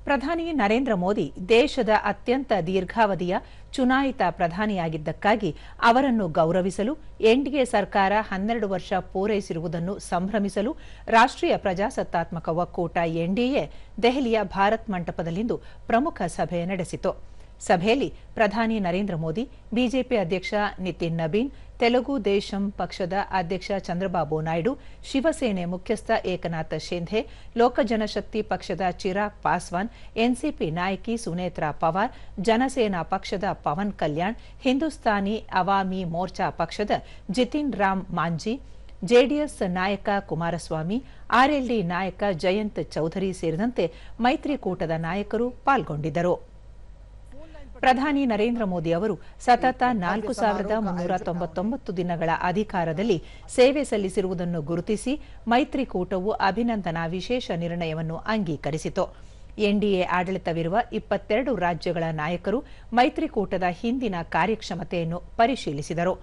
ಪ್ರಧಾನಿ ನರೇಂದ್ರ ಮೋದಿ ದೇಶದ ಅತ್ಯಂತ ದೀರ್ಘಾವಧಿಯ ಚುನಾಯಿತ ಪ್ರಧಾನಿಯಾಗಿದ್ದಕ್ಕಾಗಿ ಅವರನ್ನು ಗೌರವಿಸಲು ಎನ್ಡಿಎ ಸರ್ಕಾರ 12 ವರ್ಷ ಪೂರೈಸಿರುವುದನ್ನು ಸಂಭ್ರಮಿಸಲು ರಾಷ್ಟ್ರೀಯ ಪ್ರಜಾಸತ್ತಾತ್ಮಕ ಒಕ್ಕೂಟ ಎನ್ಡಿಎ ದೆಹಲಿಯ ಭಾರತ್ ಮಂಟಪದಲ್ಲಿಂದು ಪ್ರಮುಖ ಸಭೆ ನಡೆಸಿತು. ಸಭೆಯಲ್ಲಿ ಪ್ರಧಾನಿ ನರೇಂದ್ರ ಮೋದಿ, ಬಿಜೆಪಿ ಅಧ್ಯಕ್ಷ ನಿತಿನ್ ನಬೀನ್, ತೆಲುಗು ದೇಶಂ ಪಕ್ಷದ ಅಧ್ಯಕ್ಷ ಚಂದ್ರಬಾಬು ನಾಯ್ಡು, ಶಿವಸೇನೆ ಮುಖ್ಯಸ್ಥ ಏಕನಾಥ್ ಶಿಂಧೆ, ಲೋಕಜನಶಕ್ತಿ ಪಕ್ಷದ ಚಿರಾಗ್ ಪಾಸ್ವಾನ್, ಎನ್ಸಿಪಿ ನಾಯಕಿ ಸುನೇತ್ರಾ ಪವಾರ್, ಜನಸೇನಾ ಪಕ್ಷದ ಪವನ್ ಕಲ್ಯಾಣ್, ಹಿಂದೂಸ್ತಾನಿ ಅವಾಮಿ ಮೋರ್ಚಾ ಪಕ್ಷದ ಜಿತಿನ್ ರಾಮ್ ಮಾಂಜಿ, ಜೆಡಿಎಸ್ ನಾಯಕ ಕುಮಾರಸ್ವಾಮಿ, ಆರ್ಎಲ್ಡಿ ನಾಯಕ ಜಯಂತ್ ಚೌಧರಿ ಸೇರಿದಂತೆ ಮೈತ್ರಿಕೂಟದ ನಾಯಕರು ಪಾಲ್ಗೊಂಡಿದ್ದರು. ಪ್ರಧಾನಿ ನರೇಂದ್ರ ಮೋದಿ ಅವರು ಸತತ 4399 ದಿನಗಳ ಅಧಿಕಾರದಲ್ಲಿ ಸೇವೆ ಸಲ್ಲಿಸಿರುವುದನ್ನು ಗುರುತಿಸಿ ಮೈತ್ರಿಕೂಟವು ಅಭಿನಂದನಾ ವಿಶೇಷ ನಿರ್ಣಯವನ್ನು ಅಂಗೀಕರಿಸಿತು. ಎನ್ಡಿಎ ಆಡಳಿತವಿರುವ 22 ರಾಜ್ಯಗಳ ನಾಯಕರು ಮೈತ್ರಿಕೂಟದ ಹಿಂದಿನ ಕಾರ್ಯಕ್ಷಮತೆಯನ್ನು ಪರಿಶೀಲಿಸಿದರು.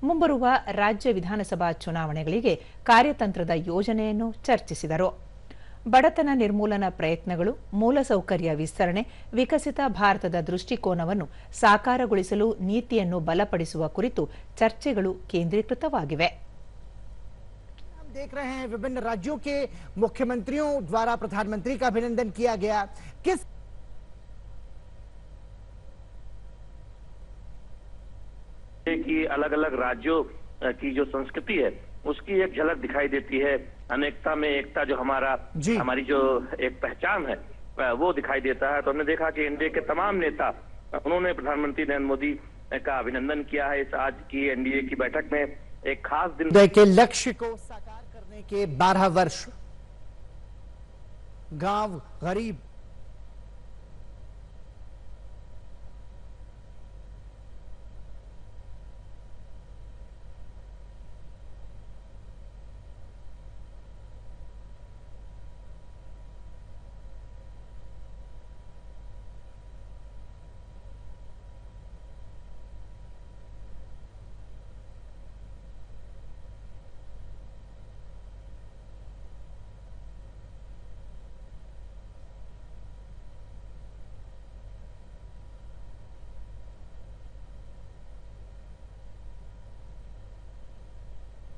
ಮುಂಬರುವ ರಾಜ್ಯ ವಿಧಾನಸಭಾ ಚುನಾವಣೆಗಳಿಗೆ ಕಾರ್ಯತಂತ್ರದ ಯೋಜನೆಯನ್ನು ಚರ್ಚಿಸಿದರು. ಬಡತನ ನಿರ್ಮೂಲನಾ ಪ್ರಯತ್ನಗಳು, ಮೂಲಸೌಕರ್ಯ ವಿಸ್ತರಣೆ, ವಿಕಸಿತ ಭಾರತದ ದೃಷ್ಟಿಕೋನವನ್ನು ಸಾಕಾರಗೊಳಿಸಲು ನೀತಿಯನ್ನು ಬಲಪಡಿಸುವ ಕುರಿತು ಚರ್ಚೆಗಳು ಕೇಂದ್ರೀಕೃತವಾಗಿವೆ. हम देख रहे हैं विभिन्न राज्यों के मुख्यमंत्रियों द्वारा प्रधानमंत्री का अभिनंदन किया गया। किस की अलग-अलग राज्यों की जो संस्कृति है उसकी एक झलक दिखाई देती है। अनेकता में एकता जो हमारी जो एक पहचान है वो दिखाई देता है। तो हमने देखा कि एनडीए के तमाम नेता उन्होंने प्रधानमंत्री नरेंद्र मोदी का अभिनंदन किया है। इस आज की एनडीए की बैठक में एक खास दिन के लक्ष्य को साकार करने के 12 वर्ष गांव, गरीब,